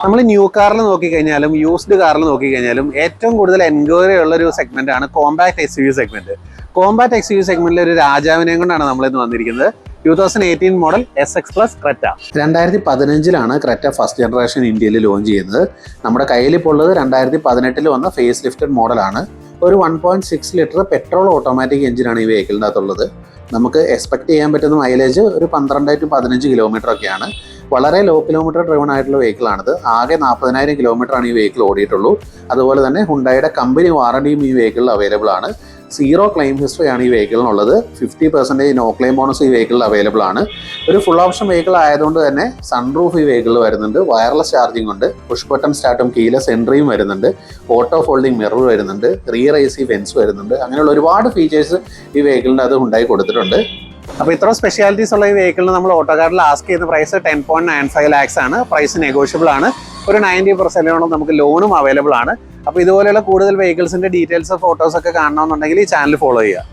നമ്മൾ ന്യൂ കാറിൽ നോക്കിക്കഴിഞ്ഞാലും യൂസ്ഡ് കാറിൽ നോക്കിക്കഴിഞ്ഞാലും ഏറ്റവും കൂടുതൽ എൻക്വയറി ഉള്ള ഒരു സെഗ്മെന്റ് ആണ് കോമ്പാക്ട് എക്സ്യൂവി സെഗ്മെന്റ്. കോമ്പാക്ട് എക്സ്യൂവി സെഗ്മെന്റിൽ ഒരു രാജാവിനെയും കൊണ്ടാണ് നമ്മളിന്ന് വന്നിരിക്കുന്നത്. 2018 model SX+ Creta. 2015 Creta first generation ഇന്ത്യയിൽ ലോഞ്ച് ചെയ്യുന്നത്. നമ്മുടെ കയ്യിൽ ഇപ്പോൾ ഉള്ളത് 2018 വന്ന ഫേസ് ലിഫ്റ്റഡ് മോഡലാണ്. ഒരു 1.6 ലിറ്റർ പെട്രോൾ ഓട്ടോമാറ്റിക് എഞ്ചിനാണ് ഈ വെഹിക്കിളിൻ്റെ അകത്തുള്ളത്. നമുക്ക് എക്സ്പെക്ട് ചെയ്യാൻ പറ്റുന്ന മൈലേജ് ഒരു 12 to 15 കിലോമീറ്റർ ഒക്കെയാണ്. വളരെ ലോ കിലോമീറ്റർ ഡ്രൈവൺ ആയിട്ടുള്ള വെഹിക്കിളാണിത്. ആകെ 40,000 കിലോമീറ്ററാണ് ഈ വെഹിക്കിൾ ഓടിയിട്ടുള്ളൂ. അതുപോലെ തന്നെ ഹുണ്ടായുടെ കമ്പനി വാറണ്ടിയും ഈ വെഹിക്കിളിൽ അവൈലബിൾ ആണ്. 0 ക്ലെയിം ഹിസ്റ്ററി ആണ് ഈ വെഹിക്കിളിനുള്ളത്. 50% നോ ക്ലെയിം ബോണസ് ഈ വെഹിക്കിളിൽ അവൈലബിൾ ആണ്. ഒരു ഫുൾ ഓപ്ഷൻ വെഹിക്കിൾ ആയതുകൊണ്ട് തന്നെ സൺറൂഫ് ഈ വെഹിക്കിളിൽ വരുന്നുണ്ട്. വയർലെസ് ചാർജിംഗ് ഉണ്ട്. പുഷ് ബട്ടൺ സ്റ്റാർട്ടും കീലെസ് എൻട്രിയും വരുന്നുണ്ട്. ഓട്ടോ ഫോൾഡിംഗ് മിറർ വരുന്നുണ്ട്. റിയർ AC വെൻസ് വരുന്നുണ്ട്. അങ്ങനെയുള്ള ഒരുപാട് ഫീച്ചേഴ്സ് ഈ വെഹിക്കിളിൻ്റെ അത് ഉണ്ടായി കൊടുത്തിട്ടുണ്ട്. അപ്പോൾ ഇത്ര സ്പെഷ്യാലിറ്റീസ് ഉള്ള ഈ വെഹിക്കിളിന് നമ്മൾ ഓട്ടോകാർഡിൽ ആസ്ക് ചെയ്യുന്ന പ്രൈസ് 10.95 lakhs ആണ്. പ്രൈസ് നെഗോഷ്യബിൾ ആണ്. ഒരു 90% നമുക്ക് ലോണും അവൈലബിൾ ആണ്. അപ്പോൾ ഇതുപോലെയുള്ള കൂടുതൽ വെഹിക്കിൾസിന്റെ ഡീറ്റെയിൽസ് ഫോട്ടോസ് ഒക്കെ കാണണമെന്നുണ്ടെങ്കിൽ ഈ ചാനൽ ഫോളോ ചെയ്യുക.